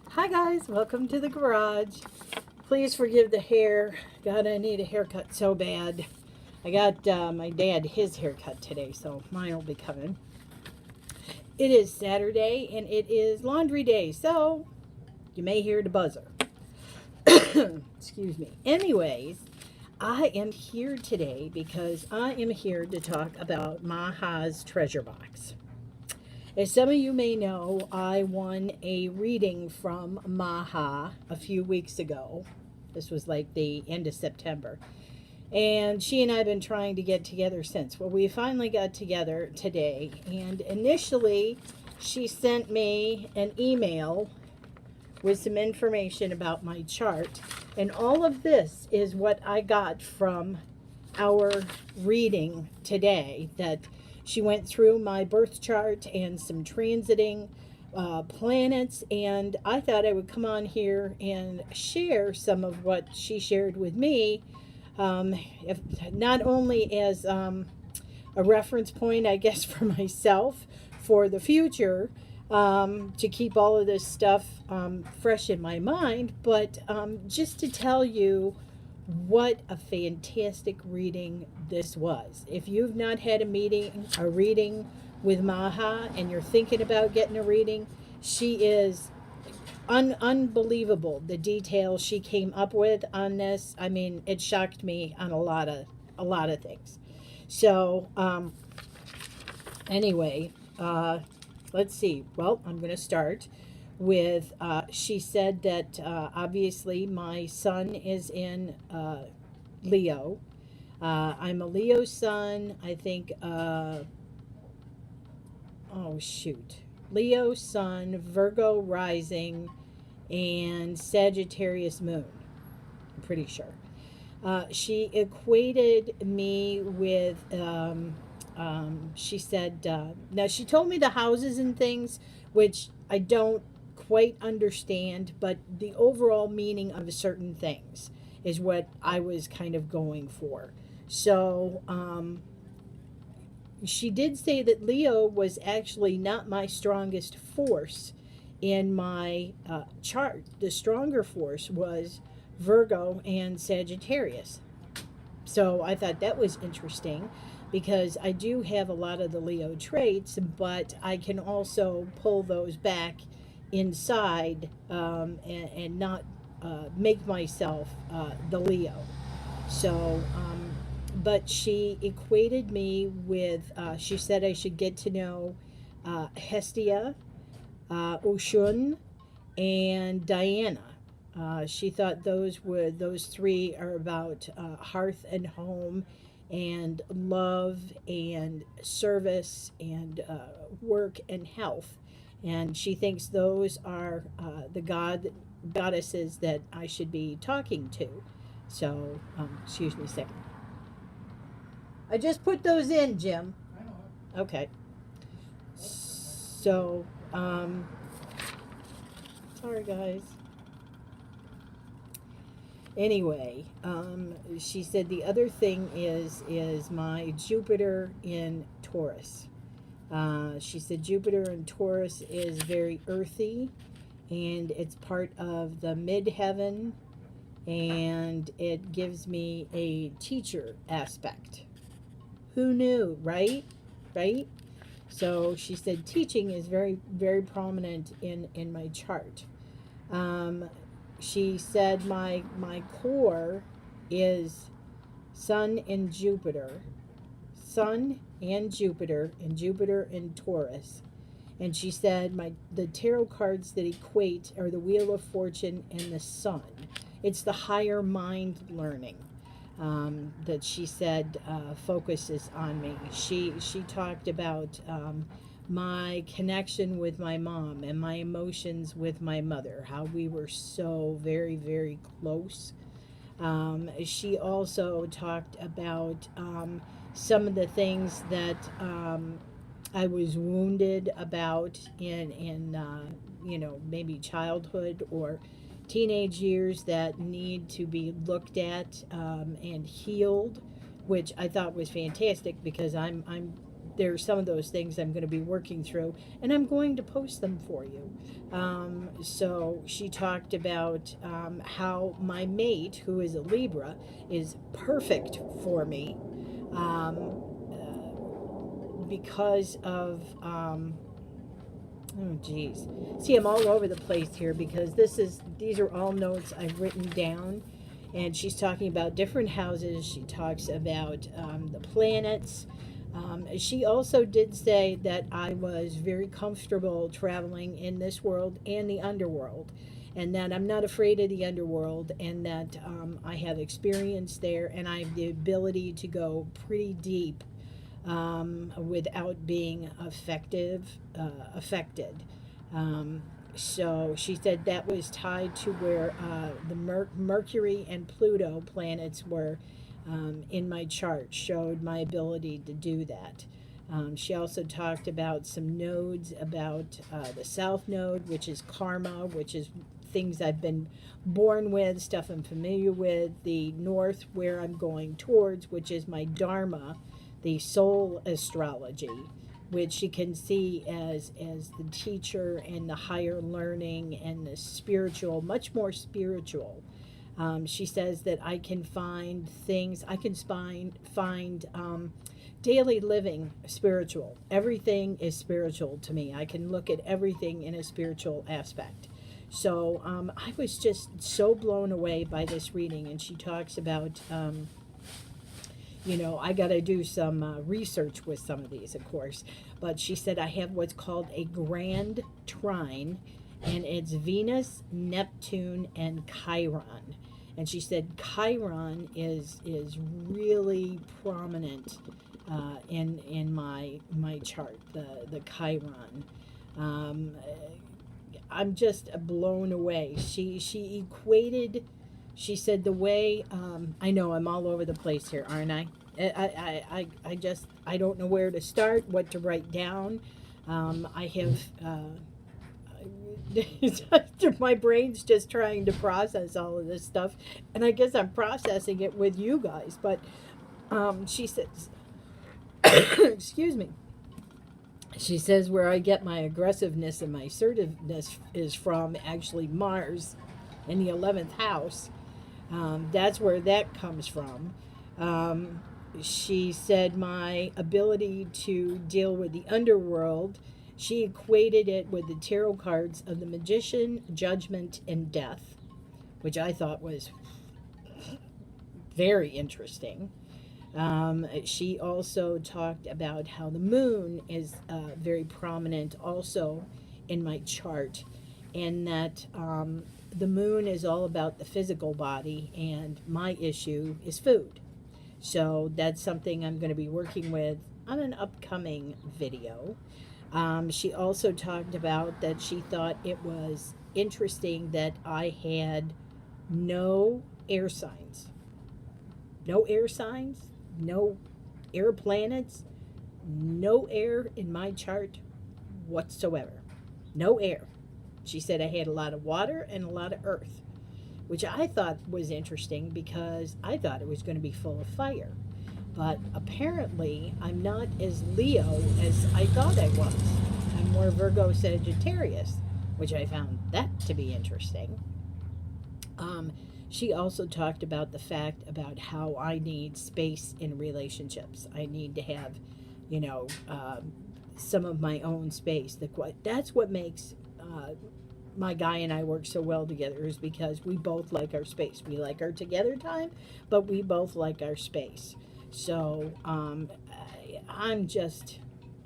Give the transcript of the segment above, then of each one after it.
Hi guys, welcome to the garage. Please forgive the hair. God, I need a haircut so bad. I got my dad his haircut today, so mine will be coming. It is Saturday and it is laundry day, so you may hear the buzzer. Excuse me. Anyways, I am here today because I am here to talk about Maha's treasure box. As some of you may know, I won a reading from Maha a few weeks ago. This was like the end of September. And she and I have been trying to get together since. Well, we finally got together today. And initially, she sent me an email with some information about my chart. And all of this is what I got from our reading today, that she went through my birth chart and some transiting planets, and I thought I would come on here and share some of what she shared with me, if not only as a reference point, I guess, for myself for the future, to keep all of this stuff fresh in my mind, but just to tell you what a fantastic reading this was. If you've not had a reading with Maha, and you're thinking about getting a reading, she is unbelievable. The details she came up with on this, I mean, it shocked me on a lot of things. So, anyway, let's see. Well, I'm going to start with she said that obviously my sun is in Leo. I'm a Leo sun. I think, oh shoot, Leo sun, Virgo rising, and Sagittarius moon. I'm pretty sure. She equated me with, she said, now she told me the houses and things, which I don't quite understand, but the overall meaning of certain things is what I was kind of going for. So, she did say that Leo was actually not my strongest force in my chart. The stronger force was Virgo and Sagittarius. So I thought that was interesting because I do have a lot of the Leo traits, but I can also pull those back inside, and not make myself the Leo. So, but she equated me with, she said I should get to know Hestia, Oshun, and Diana. She thought those three are about hearth and home, and love and service, and work and health. And she thinks those are the goddesses that I should be talking to. So, excuse me a second. I just put those in, Jim. Okay. So, sorry guys. Anyway, she said the other thing is my Jupiter in Taurus. She said Jupiter in Taurus is very earthy, and it's part of the midheaven, and it gives me a teacher aspect. Who knew, right? Right? So she said teaching is very, very prominent in my chart. She said my core is Sun and Jupiter, Sun and Jupiter in Taurus. And she said the tarot cards that equate are the Wheel of Fortune and the Sun. It's the higher mind learning, that she said focuses on me. She talked about my connection with my mom and my emotions with my mother, how we were so very, very close. She also talked about some of the things that I was wounded about in maybe childhood or teenage years that need to be looked at and healed, which I thought was fantastic because I'm there's some of those things I'm going to be working through, and I'm going to post them for you. So she talked about how my mate, who is a Libra, is perfect for me, because of oh geez, see, I'm all over the place here because these are all notes I've written down. And she's talking about different houses. She talks about the planets. She also did say that I was very comfortable traveling in this world and the underworld, and that I'm not afraid of the underworld, and that I have experience there, and I have the ability to go pretty deep without being affected. So she said that was tied to where the Mercury and Pluto planets were in my chart, showed my ability to do that. She also talked about some nodes, about the South Node, which is karma, which is things I've been born with, stuff I'm familiar with. The North, where I'm going towards, which is my Dharma, the soul astrology, which you can see as the teacher and the higher learning and the spiritual, much more spiritual. She says that I can find things, I can find daily living spiritual. Everything is spiritual to me. I can look at everything in a spiritual aspect. So I was just so blown away by this reading. And she talks about I got to do some research with some of these, of course. But she said I have what's called a grand trine, and it's Venus, Neptune, and Chiron. And she said Chiron is really prominent in my chart, the Chiron. I'm just blown away. She equated. She said the way, I know I'm all over the place here, aren't I? I don't know where to start, what to write down. I have, my brain's just trying to process all of this stuff. And I guess I'm processing it with you guys. But she says, excuse me. She says where I get my aggressiveness and my assertiveness is from actually Mars in the 11th house. That's where that comes from. She said my ability to deal with the underworld, she equated it with the tarot cards of the Magician, Judgment, and Death, which I thought was very interesting. She also talked about how the moon is very prominent also in my chart, and that the moon is all about the physical body, and my issue is food. So that's something I'm going to be working with on an upcoming video. She also talked about that she thought it was interesting that I had no air signs. No air signs, no air planets, no air in my chart whatsoever. No air. She said I had a lot of water and a lot of earth, which I thought was interesting because I thought it was going to be full of fire. But apparently I'm not as Leo as I thought I was. I'm more Virgo Sagittarius, which I found that to be interesting. She also talked about the fact about how I need space in relationships. I need to have, some of my own space. That's what makes my guy and I work so well together, is because we both like our space. We like our together time, but we both like our space. So I'm just,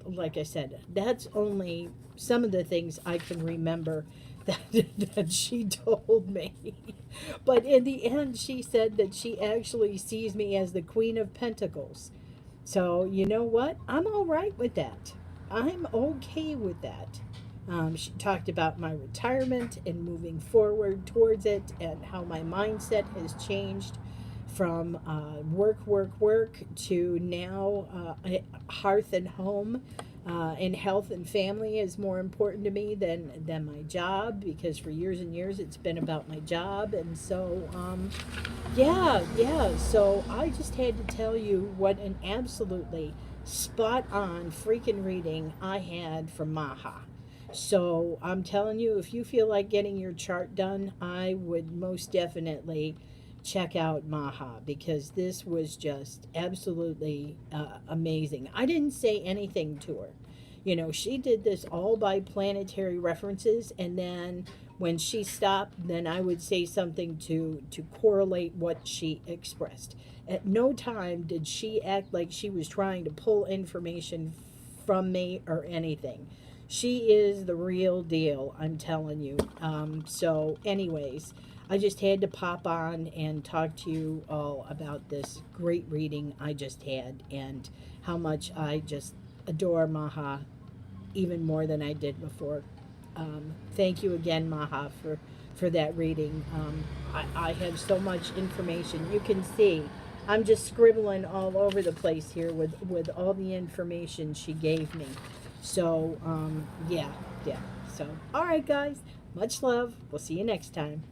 like I said, that's only some of the things I can remember that she told me. But in the end, she said that she actually sees me as the Queen of Pentacles. So you know what? I'm all right with that. I'm okay with that. She talked about my retirement and moving forward towards it, and how my mindset has changed from work to now hearth and home, and health and family is more important to me than my job, because for years and years it's been about my job. And so so I just had to tell you what an absolutely spot on freaking reading I had from Maha. So I'm telling you, if you feel like getting your chart done, I would most definitely check out Maha, because this was just absolutely amazing. I didn't say anything to her. You know, she did this all by planetary references, and then when she stopped, then I would say something to correlate what she expressed. At no time did she act like she was trying to pull information from me or anything. She is the real deal, I'm telling you. So, anyways, I just had to pop on and talk to you all about this great reading I just had, and how much I just adore Maha even more than I did before. Thank you again, Maha, for that reading. I have so much information. You can see I'm just scribbling all over the place here with all the information she gave me. So, yeah. So, all right, guys. Much love. We'll see you next time.